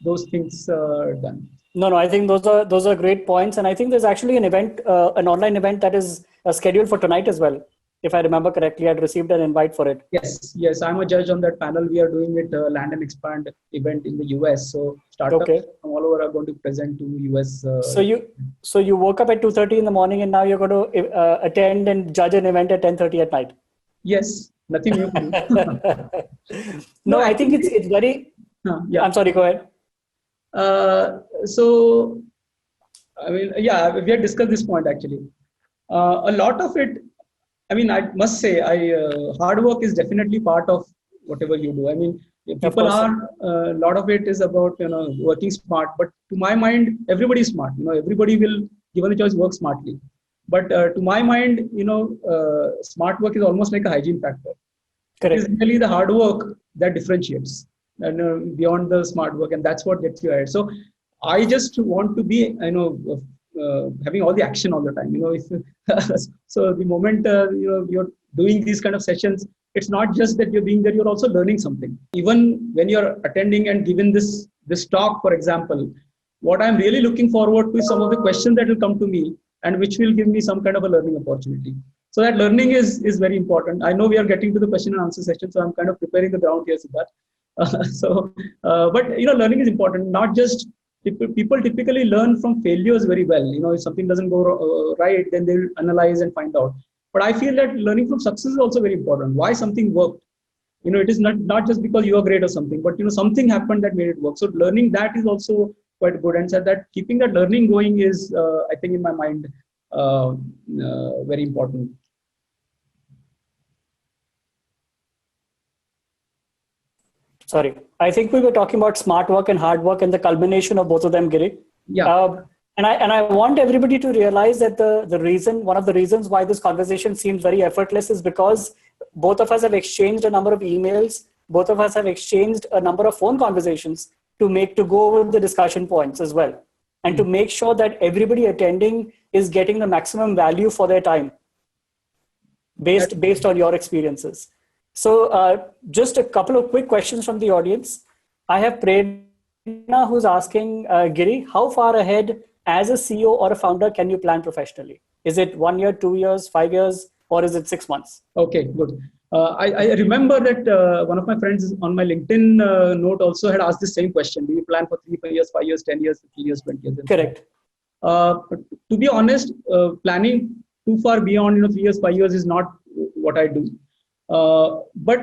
those things done. No, I think those are great points, and I think there's actually an event, an online event that is scheduled for tonight as well. If I remember correctly, I'd received an invite for it. Yes, I'm a judge on that panel. We are doing it Land and Expand event in the US. So startups from all over are going to present to US. So you woke up at 2:30 in the morning, and now you're going to attend and judge an event at 10:30 at night. Yes, nothing new. No, I think it's very. Yeah. I'm sorry. Go ahead. So, I mean, yeah, we had discussed this point actually. A lot of it. I mean, I must say, hard work is definitely part of whatever you do. I mean, people are, a lot of it is about, working smart, but to my mind, everybody is smart. Everybody will, given the choice, work smartly. But to my mind, smart work is almost like a hygiene factor. Correct. It is really the hard work that differentiates and beyond the smart work, and that's what gets you ahead. So I just want to be, having all the action all the time. So the moment you're doing these kind of sessions, it's not just that you're being there; you're also learning something. Even when you're attending and given this talk, for example, what I'm really looking forward to is some of the questions that will come to me and which will give me some kind of a learning opportunity. So that learning is very important. I know we are getting to the question and answer session, so I'm kind of preparing the ground here, Siddharth. But learning is important. Not just people typically learn from failures very well. If something doesn't go right, then they'll analyze and find out. But I feel that learning from success is also very important. Why something worked? It is not just because you are great or something, but something happened that made it work. So learning that is also quite good. And so that keeping that learning going is, I think, in my mind, very important. Sorry, I think we were talking about smart work and hard work and the culmination of both of them, Giri. Yeah. And I want everybody to realize that one of the reasons why this conversation seems very effortless is because both of us have exchanged a number of emails. Both of us have exchanged a number of phone conversations to go over the discussion points as well, and to make sure that everybody attending is getting the maximum value for their time based on your experiences. So just a couple of quick questions from the audience. I have Prerna who's asking, Giri, how far ahead as a CEO or a founder can you plan professionally? Is it 1 year, 2 years, 5 years, or is it 6 months? Okay, good. I remember that one of my friends on my LinkedIn note also had asked the same question. Do you plan for 3 years, 5 years, 10 years, 15 years, 20 years? Correct. To be honest, planning too far beyond 3 years, 5 years is not what I do. But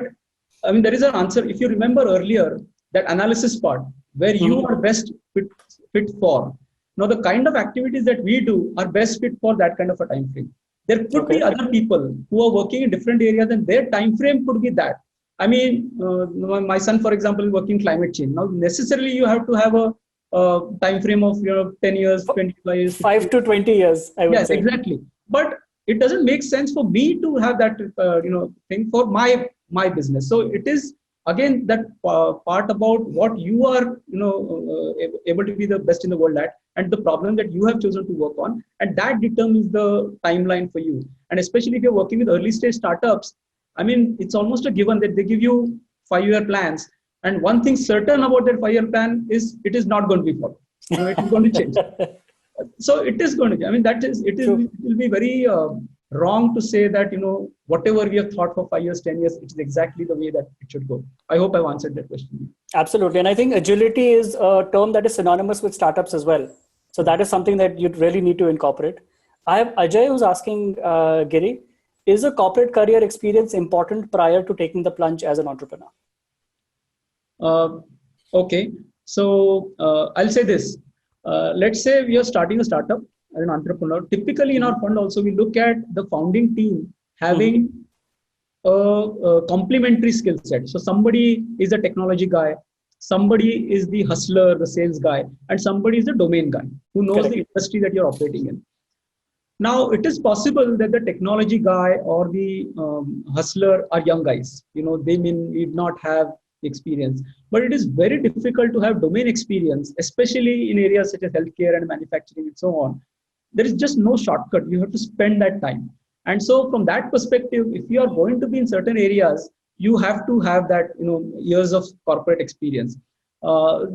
I mean, there is an answer. If you remember earlier, that analysis part where you are best fit for, Now, the kind of activities that we do are best fit for that kind of a time frame. There could be other people who are working in different areas, and their time frame could be that. I mean, my son, for example, is working climate change. Now, necessarily, you have to have a time frame of 10 years, 25 years, 5 to 20 years, I would say. Yes, exactly. But it doesn't make sense for me to have that thing for my business. So it is again that part about what you are able to be the best in the world at, and the problem that you have chosen to work on, and that determines the timeline for you. And especially if you're working with early stage startups, I mean, it's almost a given that they give you 5-year plans, and one thing certain about that 5-year plan is it is not going to be followed. It is going to change. So it is going to. I mean, it will be very wrong to say that whatever we have thought for 5 years, 10 years, it is exactly the way that it should go. I hope I've answered that question. Absolutely, and I think agility is a term that is synonymous with startups as well. So that is something that you'd really need to incorporate. I have Ajay who's asking, Giri, is a corporate career experience important prior to taking the plunge as an entrepreneur? Okay, so I'll say this. Let's say we are starting a startup as an entrepreneur. Typically in our fund also, we look at the founding team having a complementary skill set. So somebody is a technology guy, somebody is the hustler, the sales guy, and somebody is the domain guy who knows the industry that you're operating in. Now, it is possible that the technology guy or the hustler are young guys. They need not have experience, but it is very difficult to have domain experience, especially in areas such as healthcare and manufacturing and so on. There is just no shortcut. You have to spend that time. And so from that perspective, if you are going to be in certain areas, you have to have that, years of corporate experience,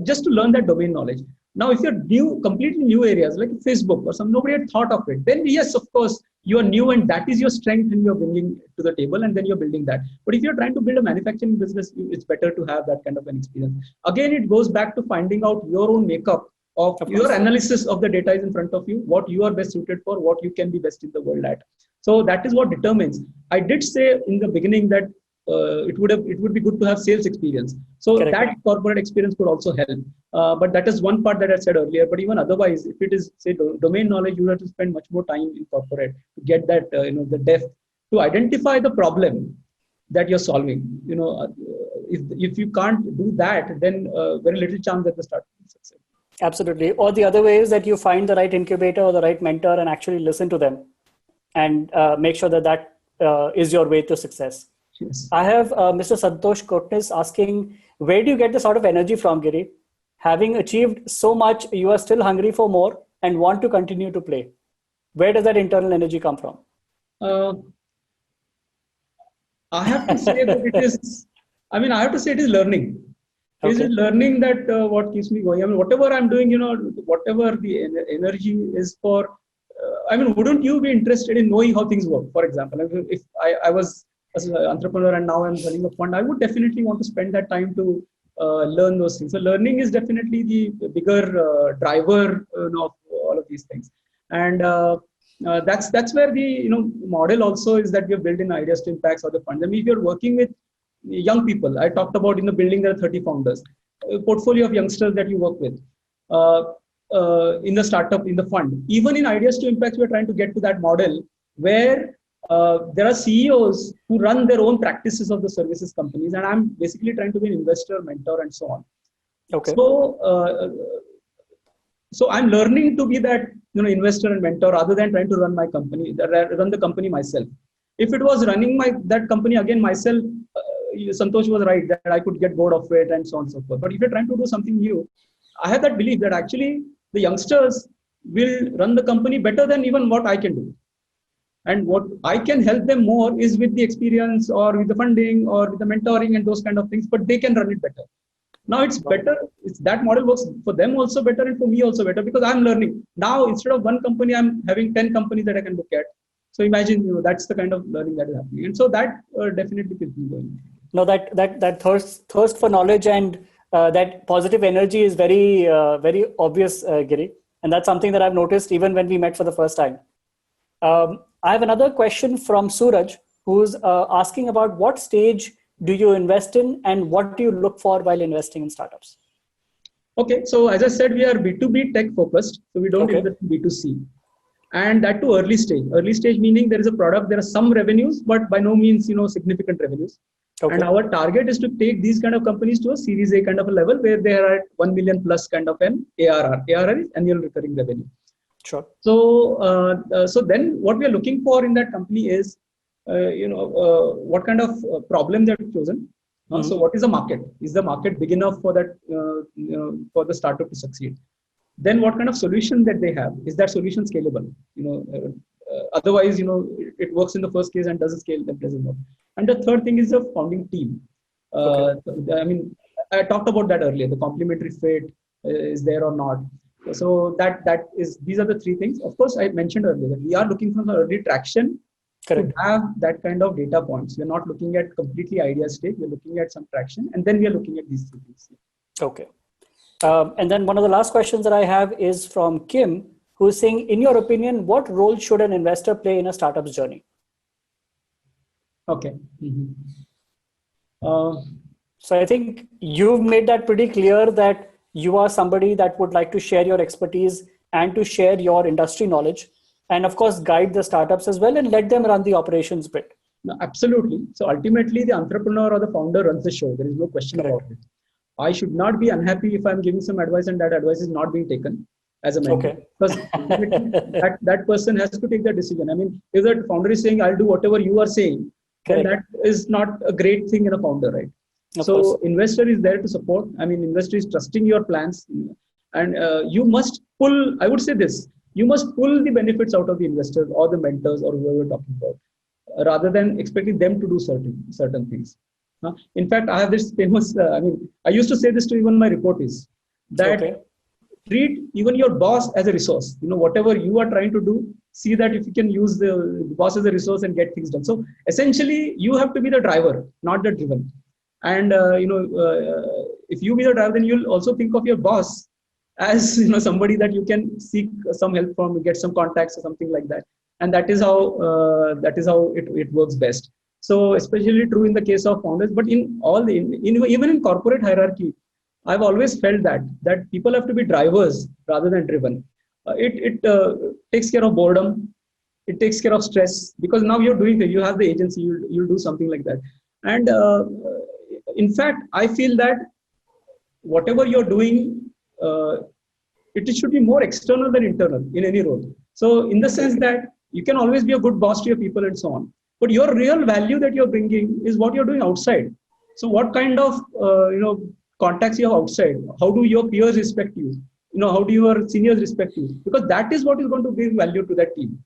just to learn that domain knowledge. Now, if you're completely new areas like Facebook or nobody had thought of it, then yes, of course, you are new and that is your strength and you're bringing to the table and then you're building that. But if you're trying to build a manufacturing business, it's better to have that kind of an experience. Again, it goes back to finding out your own makeup of your analysis of the data is in front of you, what you are best suited for, what you can be best in the world at. So that is what determines. I did say in the beginning that it would be good to have sales experience. So that corporate experience could also help. But that is one part that I said earlier. But even otherwise, if it is say domain knowledge, you have to spend much more time in corporate to get that the depth to identify the problem that you're solving. If you can't do that, then very little chance that the startup will succeed. Absolutely. Or the other way is that you find the right incubator or the right mentor and actually listen to them and make sure that is your way to success. Yes. I have Mr. Santosh Kotnis asking, where do you get the sort of energy from, Giri? Having achieved so much, you are still hungry for more and want to continue to play. Where does that internal energy come from? I have to say that it is learning. It is learning that what keeps me going. I mean, whatever I'm doing, whatever the energy is for, wouldn't you be interested in knowing how things work? For example, if I was as an entrepreneur and now I'm running a fund, I would definitely want to spend that time to learn those things. So learning is definitely the bigger driver of all of these things. And that's where the model also is that we have built in Ideas to Impacts or the fund. I mean, if you're working with young people, I talked about in the building there are 30 founders, a portfolio of youngsters that you work with. In the startup, in the fund, even in Ideas to Impacts, we're trying to get to that model where there are CEOs who run their own practices of the services companies, and I'm basically trying to be an investor, mentor, and so on. Okay. So I'm learning to be that investor and mentor rather than trying to run my company, run the company myself. If it was running that company again myself, Santosh was right that I could get bored of it and so on and so forth. But if you're trying to do something new, I have that belief that actually the youngsters will run the company better than even what I can do. And what I can help them more is with the experience or with the funding or with the mentoring and those kind of things, but they can run it better. Now it's better. That model works for them also better and for me also better because I'm learning. Now, instead of one company, I'm having 10 companies that I can look at. So imagine, that's the kind of learning that is happening. And so that definitely keeps me going. No, that thirst for knowledge and that positive energy is very, very obvious, Giri. And that's something that I've noticed even when we met for the first time. I have another question from Suraj, who's asking about what stage do you invest in and what do you look for while investing in startups? Okay, so as I said, we are B2B tech focused, so we don't invest in B2C. And that too early stage. Early stage meaning there is a product, there are some revenues, but by no means, significant revenues. And our target is to take these kind of companies to a Series A kind of a level where they are at 1 million plus kind of an ARR. ARR is annual recurring revenue. Sure. So then what we are looking for in that company is, what kind of problem they have chosen. So what is the market? Is the market big enough for that, for the startup to succeed? Then what kind of solution that they have? Is that solution scalable? Otherwise, it works in the first case and doesn't scale, then doesn't work. And the third thing is the founding team. I mean, I talked about that earlier. The complementary fit is there or not. So these are the three things. Of course, I mentioned earlier that we are looking for early traction. Correct. To have that kind of data points. We're not looking at completely idea state. We're looking at some traction, and then we are looking at these three things. Okay. And then one of the last questions that I have is from Kim, who is saying, in your opinion, what role should an investor play in a startup's journey? Okay. So I think you've made that pretty clear that you are somebody that would like to share your expertise and to share your industry knowledge, and of course, guide the startups as well and let them run the operations bit. No, absolutely. So ultimately, the entrepreneur or the founder runs the show. There is no question about it. I should not be unhappy if I'm giving some advice and that advice is not being taken as a mentor. Because that person has to take that decision. I mean, if that founder is saying, I'll do whatever you are saying, then that is not a great thing in a founder, right? So investor is there to support. I mean, investor is trusting your plans, and you must pull, I would say this, you must pull the benefits out of the investors or the mentors or whoever we're talking about, rather than expecting them to do certain things. In fact, I have this famous, I used to say this to even my reportees, that treat even your boss as a resource. Whatever you are trying to do, see that if you can use the boss as a resource and get things done. So essentially, you have to be the driver, not the driven. And, if you be the driver, then you'll also think of your boss as somebody that you can seek some help from, get some contacts or something like that. And that is how it works best. So especially true in the case of founders, but in even in corporate hierarchy, I've always felt that people have to be drivers rather than driven. It takes care of boredom, it takes care of stress, because now you're doing it, you have the agency, you'll do something like that. And in fact, I feel that whatever you're doing, it should be more external than internal in any role. So in the sense that you can always be a good boss to your people and so on, but your real value that you're bringing is what you're doing outside. So what kind of contacts you have outside? How do your peers respect you? How do your seniors respect you? Because that is what is going to bring value to that team.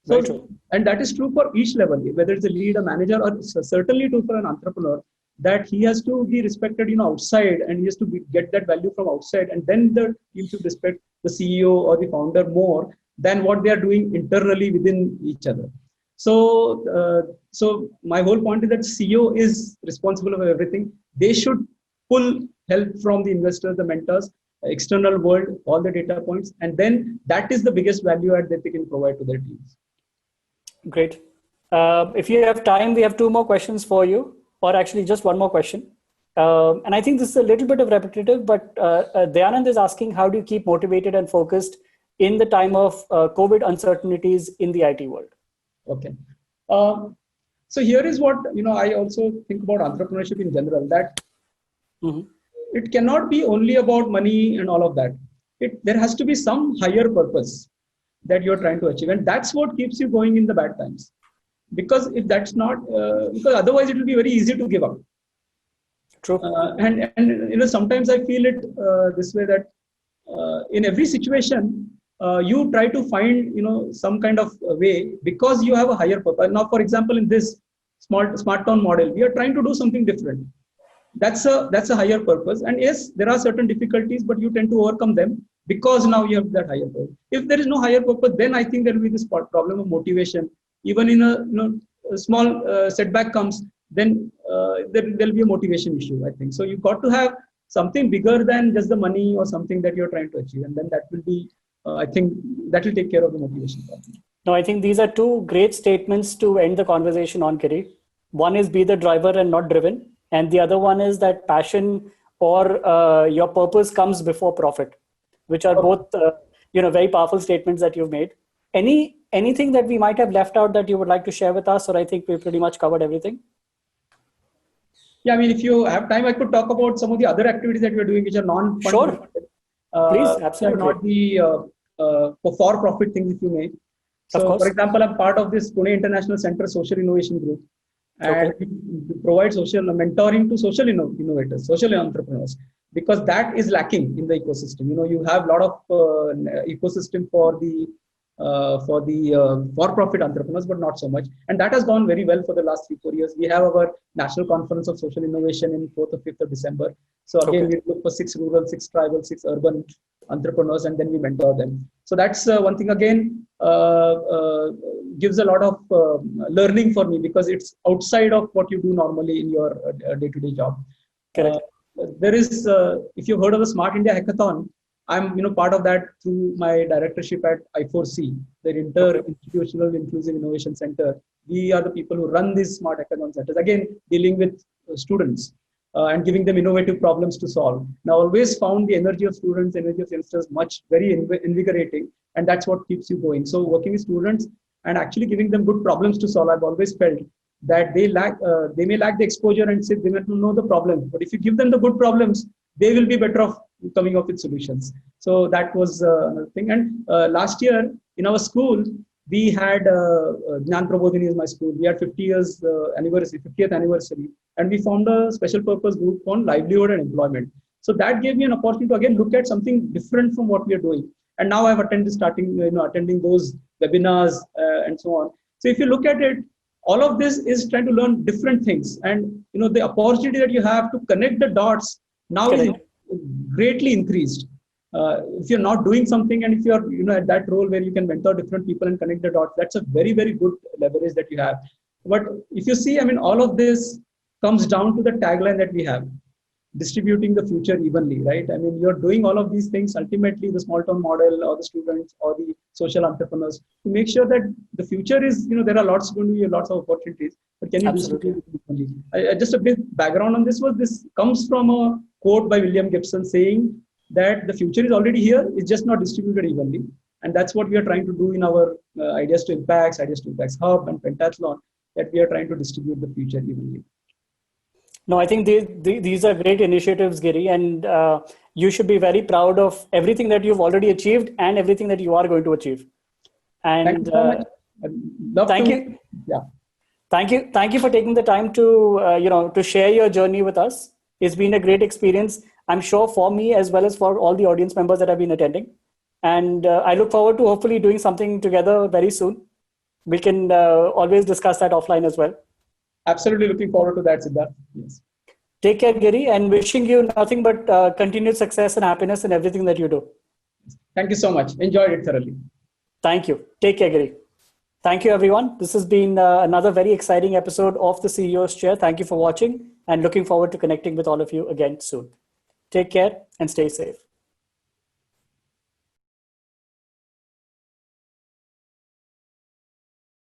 So, and that is true for each level, whether it's a lead, a manager, or certainly true for an entrepreneur, that he has to be respected, outside, and he has to get that value from outside, and then the team should respect the CEO or the founder more than what they are doing internally within each other. So, so my whole point is that CEO is responsible for everything. They should pull help from the investors, the mentors, external world, all the data points, and then that is the biggest value add that they can provide to their teams. Great. If you have time, we have two more questions for you, or actually just one more question. And I think this is a little bit of repetitive, but Dayanand is asking, how do you keep motivated and focused in the time of COVID uncertainties in the IT world? Okay. So here is what, I also think about entrepreneurship in general, that it cannot be only about money and all of that. There has to be some higher purpose that you're trying to achieve. And that's what keeps you going in the bad times. Because if that's not, because otherwise it will be very easy to give up. True. And sometimes I feel it this way, that in every situation, you try to find, some kind of way, because you have a higher purpose. Now, for example, in this smart town model, we are trying to do something different. That's a higher purpose. And yes, there are certain difficulties, but you tend to overcome them because now you have that higher purpose. If there is no higher purpose, then I think there will be this problem of motivation. Even in a small setback comes, then there will be a motivation issue, I think. So you've got to have something bigger than just the money or something that you're trying to achieve. And then that will be, I think that will take care of the motivation problem. No, I think these are two great statements to end the conversation on, Giri. One is be the driver and not driven. And the other one is that passion or your purpose comes before profit, which are both very powerful statements that you've made. Anything that we might have left out that you would like to share with us, or I think we pretty much covered everything? Yeah, I mean, if you have time, I could talk about some of the other activities that we're doing, which are non-funded. Sure. Please, absolutely. Not the for-profit things, if you may. So, for example, I'm part of this Pune International Center Social Innovation Group, and we provide social mentoring to social innovators, social entrepreneurs, because that is lacking in the ecosystem. You have a lot of ecosystem for the for-profit entrepreneurs, but not so much. And that has gone very well for the last 3-4 years. We have our National Conference of Social Innovation in 4th or 5th of December. So again, we look for 6 rural, 6 tribal, 6 urban entrepreneurs, and then we mentor them. So that's one thing, again, gives a lot of learning for me, because it's outside of what you do normally in your day-to-day job. There is, if you've heard of the Smart India Hackathon, I'm part of that through my directorship at I4C, the Inter-Institutional Inclusive Innovation Center. We are the people who run these Smart Hackathon centers, again, dealing with students and giving them innovative problems to solve. Now, I always found the energy of students, energy of youngsters very invigorating, and that's what keeps you going. So working with students and actually giving them good problems to solve, I've always felt that they may lack the exposure and they may not know the problem. But if you give them the good problems, they will be better off coming up with solutions. So that was another thing. And last year in our school, we had Gnan Prabodhini is my school. We had 50th anniversary, and we formed a special purpose group on livelihood and employment. So that gave me an opportunity to again look at something different from what we are doing. And now I've attending those webinars and so on. So if you look at it, all of this is trying to learn different things, and the opportunity that you have to connect the dots now is greatly increased. If you're not doing something, and if you're at that role where you can mentor different people and connect the dots, that's a very, very good leverage that you have. But if you see, I mean, all of this comes down to the tagline that we have: distributing the future evenly, right? I mean, you're doing all of these things, ultimately the small town model or the students or the social entrepreneurs, to make sure that the future is, there are going to be lots of opportunities, but can you distribute it evenly? Just a bit background on this comes from a quote by William Gibson saying that the future is already here, it's just not distributed evenly. And that's what we are trying to do in our Ideas to Impacts Hub and Pentathlon, that we are trying to distribute the future evenly. No, I think these are great initiatives, Giri, and you should be very proud of everything that you've already achieved and everything that you are going to achieve. And thank you. Yeah. Thank you for taking the time to to share your journey with us. It's been a great experience, I'm sure, for me as well as for all the audience members that have been attending. And I look forward to hopefully doing something together very soon. We can always discuss that offline as well. Absolutely looking forward to that, Siddharth. Yes. Take care, Giri, and wishing you nothing but continued success and happiness in everything that you do. Thank you so much. Enjoyed it thoroughly. Thank you. Take care, Giri. Thank you, everyone. This has been another very exciting episode of the CEO's Chair. Thank you for watching, and looking forward to connecting with all of you again soon. Take care and stay safe.